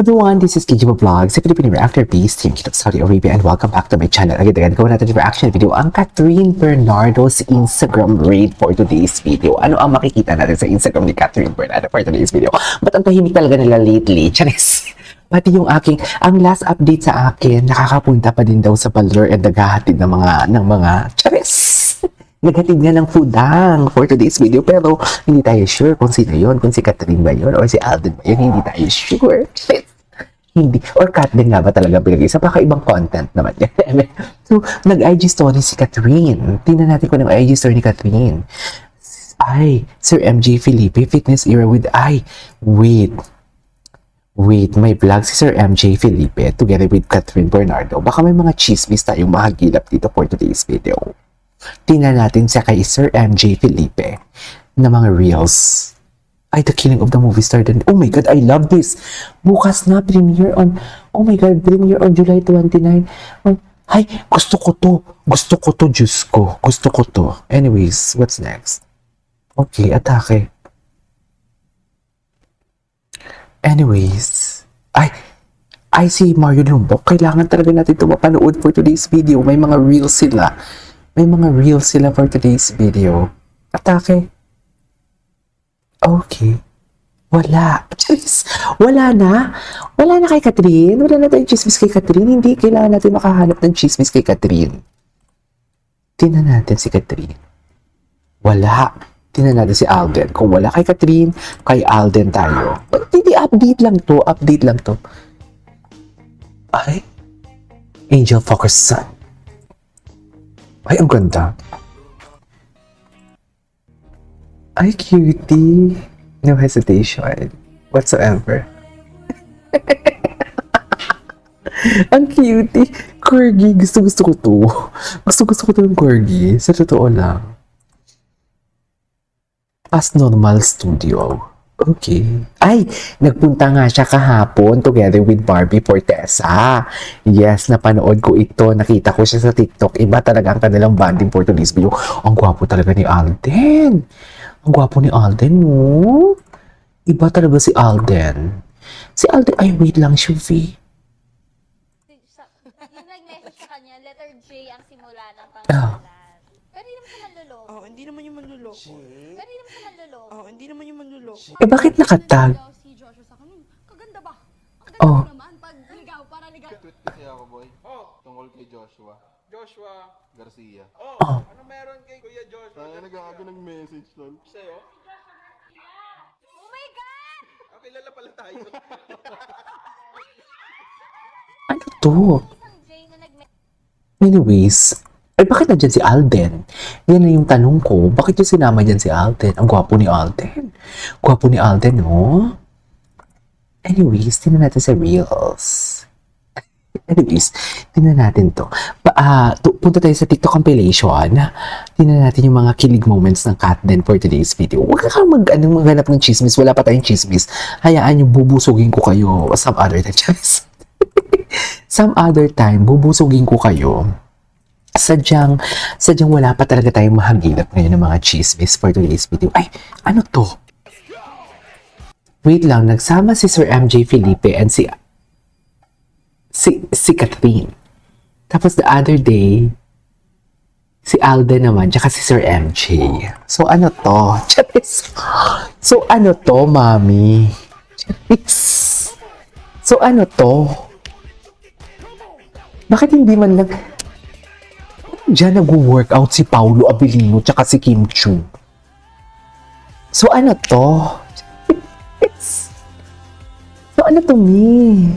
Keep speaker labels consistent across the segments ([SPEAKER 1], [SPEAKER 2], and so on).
[SPEAKER 1] everyone, this is Kijibo Vlogs, a Filipino reactor based team of Saudi Arabia, and welcome back to my channel. Again, gawin natin yung reaction video ang Catherine Bernardo's Instagram raid for today's video. Ano ang makikita natin sa Instagram ni Catherine Bernardo for today's video? Ba't ang tahimik talaga nila lately? Charis! Pati yung ang last update sa akin, nakakapunta pa din daw sa Baldur and naghahatid ng mga charis! Naghatid nga ng foodang for today's video, pero hindi tayo sure kung sino yun, kung si Catherine ba yun, or si Alden ba yun, hindi tayo sure. Hindi, or Kathleen nga ba talaga pinag-isa, baka ibang content naman yan. So, nag-IG story si Catherine. Tingnan natin kung nag-IG story ni Catherine. Sir MJ Felipe, fitness era with Wait, may vlog si Sir MJ Felipe together with Catherine Bernardo. Baka may mga chismis tayong mahagilap dito for today's video. Tingnan natin sa kay Sir MJ Felipe na mga reels. The Killing of the Movie Star. Oh my God, I love this. Bukas na, premiere on July 29. Gusto ko to, Diyos ko. Gusto ko to. Anyways, what's next? Okay, atake. Anyways, si Mario Lumbok. Kailangan talaga natin ito mapanood for today's video. May mga reels sila. For today's video. Atake. Okay. Wala. Jeez. Wala na kay Catherine. Wala na tayong chismis kay Catherine. Hindi kailangan natin makahanap ng chismis kay Catherine. Tingnan natin si Catherine. Wala. Tingnan natin si Alden. Kung wala kay Catherine, kay Alden tayo. Hindi, update lang to. Angel Focus Sun. Ang ganda. Cutie. No hesitation whatsoever. Ang cutie. Corgi. Gusto ko to. Gusto ko to yung corgi. Sa totoo lang. As Normal Studio. Okay. Nagpunta nga siya kahapon together with Barbie Fortesa. Yes, napanood ko ito. Nakita ko siya sa TikTok. Iba talaga ang kanilang bonding for today's video. Ang gwapo talaga ni Alden. Ang gwapo ni Alden, no? Iba talaga si Alden. Wait lang, Shuvi.
[SPEAKER 2] Yung nag-message sa kanya, letter J ang simula ng pangalan. Pero hindi naman siya manluloko.
[SPEAKER 3] Hindi naman yung manluloko.
[SPEAKER 2] Pero hindi naman siya manluloko.
[SPEAKER 3] Hindi naman yung manluloko.
[SPEAKER 1] Bakit nakatag?
[SPEAKER 2] Si Joshua sa kanya, kaganda ba? Ang ganda naman pag ligaw, para ligaw.
[SPEAKER 4] Tweet kasi ako, boy. Tungkol kay Joshua Garcia.
[SPEAKER 5] Ano meron kay Kuya Joshua?
[SPEAKER 4] Nag-aagi nag-message tol.
[SPEAKER 5] Sa'yo?
[SPEAKER 2] Oh my God!
[SPEAKER 5] Kilala pala tayo.
[SPEAKER 1] Ano to?
[SPEAKER 2] Isang J na nag-message.
[SPEAKER 1] Anyways, bakit nandyan si Alden? Yan na yung tanong ko. Bakit yung sinama dyan si Alden? Ang gwapo ni Alden. Gwapo ni Alden, no? Anyways, tingnan natin sa Reels. Tingnan natin to. Punta tayo sa TikTok compilation. Tingnan natin yung mga kilig moments ng Catherine for today's video. Huwag ka maghanap ng chismis. Wala pa tayong chismis. Hayaan yung bubusugin ko kayo some other time. Some other time, bubusugin ko kayo. Sadyang wala pa talaga tayong mahagilap ngayon ng mga chismis for today's video. Ano to? Wait lang, nagsama si Sir MJ Felipe and si Catherine. Tapos the other day, si Alden naman, tsaka si Sir MJ. So ano to? Charis. So ano to, mami? Charis. So ano to? Bakit hindi man lang diyan nag-workout si Paulo Abilino tsaka si Kim Chu? So ano to? So ano to, me?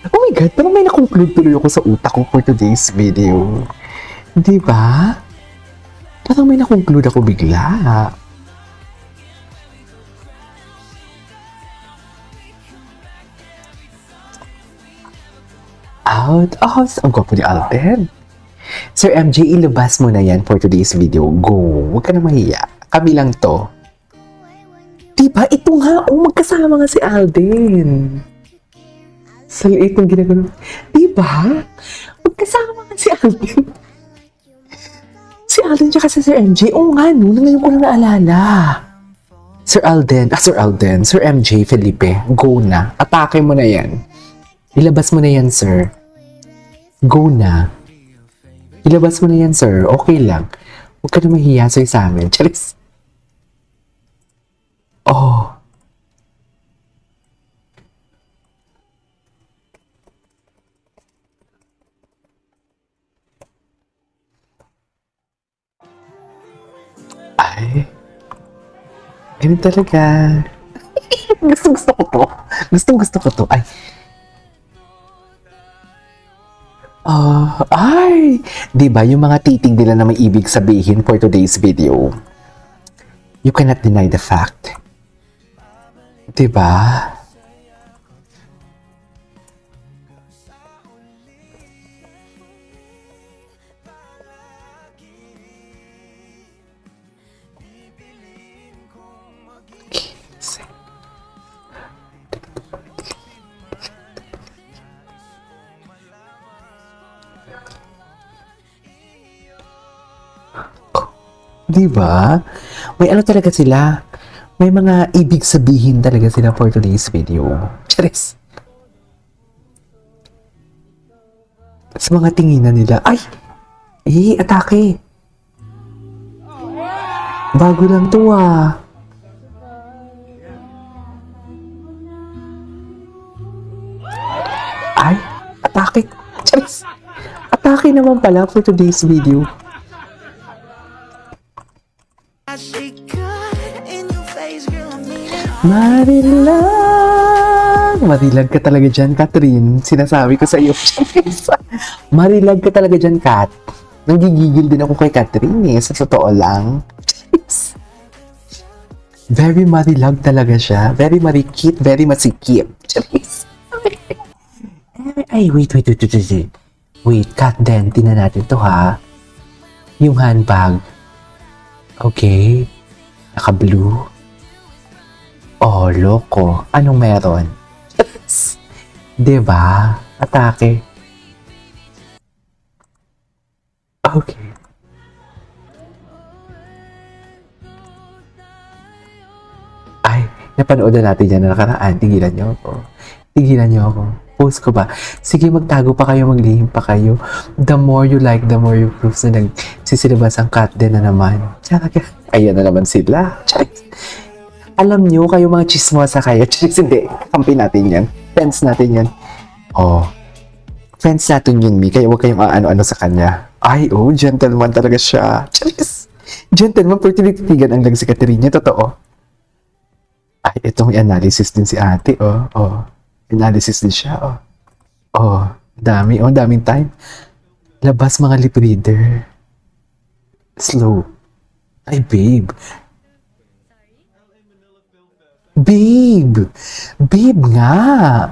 [SPEAKER 1] Oh my God, parang may na-conclude tuloy ako sa utak ko for today's video. Di ba? Parang may na-conclude ako bigla. Ang gwapo ni Alden. Sir MJ, ilabas mo na yan for today's video. Go. Huwag ka na mahiya. Kami lang to. Diba? Ito nga. Magkasama nga si Alden. Sa liit ng ginagawa. Diba? Magkasama nga si Alden. Si Alden tsaka si Sir MJ. Nga, no? Ngayon ko na naalala. Sir Alden, Sir MJ Felipe, go na. Atake mo na yan. Ilabas mo na yan, sir. Go na. Ilabas mo na yan, sir. Okay lang. Huwag ka na mahihiya sa amin. Charis. Oh. Ay. Ganun talaga. Gusto ko to. Gusto ko to. Ay. Ay! Diba, yung mga titig nila na may ibig sabihin for today's video. You cannot deny the fact. Diba? Diba? May ano talaga sila. May mga ibig sabihin talaga sila for today's video. Charis. Sa mga tinginan nila. Ay! Atake! Bago lang to ah. Ay! Atake! Charis! Atake naman pala for today's video. Marilag! Marilag ka talaga dyan, Catherine. Sinasabi ko sa iyo. Marilag ka talaga dyan, Kat. Nanggigigil din ako kay Catherine eh. Sa totoo lang. Very marilag talaga siya. Very marikit. Very masikip. Ay, wait. Wait, Kat, then, tingnan natin to ha. Yung handbag. Okay. Naka-blue. Oh, loko. Anong meron? Diba? Atake. Okay. Ay, napanood na natin yan na nakaraan. Tigilan niyo ako. Post ko ba? Sige, magtago pa kayo, maglihim pa kayo. The more you like, the more you prove na nagsisilabas ang cat din na naman. Tsaka, ayan na naman sila. Alam nyo, kayo mga chismosa kayo. Hindi, kampi natin yan. Fans natin yan. Oh. Fans natin yun, Mi. Kaya huwag kayong ano-ano sa kanya. Ay, oh, gentleman talaga siya. Charis! Gentleman, pero tinititigan ang lang si Catherine. Totoo. Ay, ito may analysis din si ate, oh. Oh. Analysis din siya, oh. Oh, dami. Oh, daming time. Labas mga lip reader. Slow. Ay, babe. Babe! Babe nga!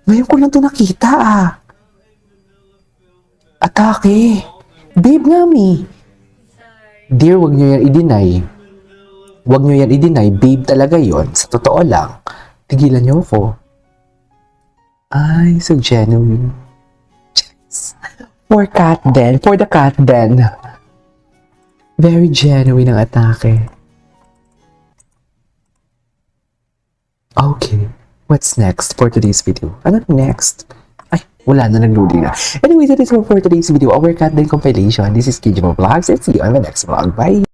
[SPEAKER 1] Ngayon ko lang ito nakita ah. Atake! Babe nga, Mi. Dear, wag nyo yan i-deny. Wag nyo yan i-deny. Babe talaga yon. Sa totoo lang. Tigilan nyo ako. Ay, so genuine. For the cat then. Very genuine ang atake. Okay, what's next for today's video? Ano next? Ay, wala na, nag-loading na. Anyway, that is all for today's video. Our cat then compilation. This is Kijimo Vlogs. Let's see you on the next vlog. Bye!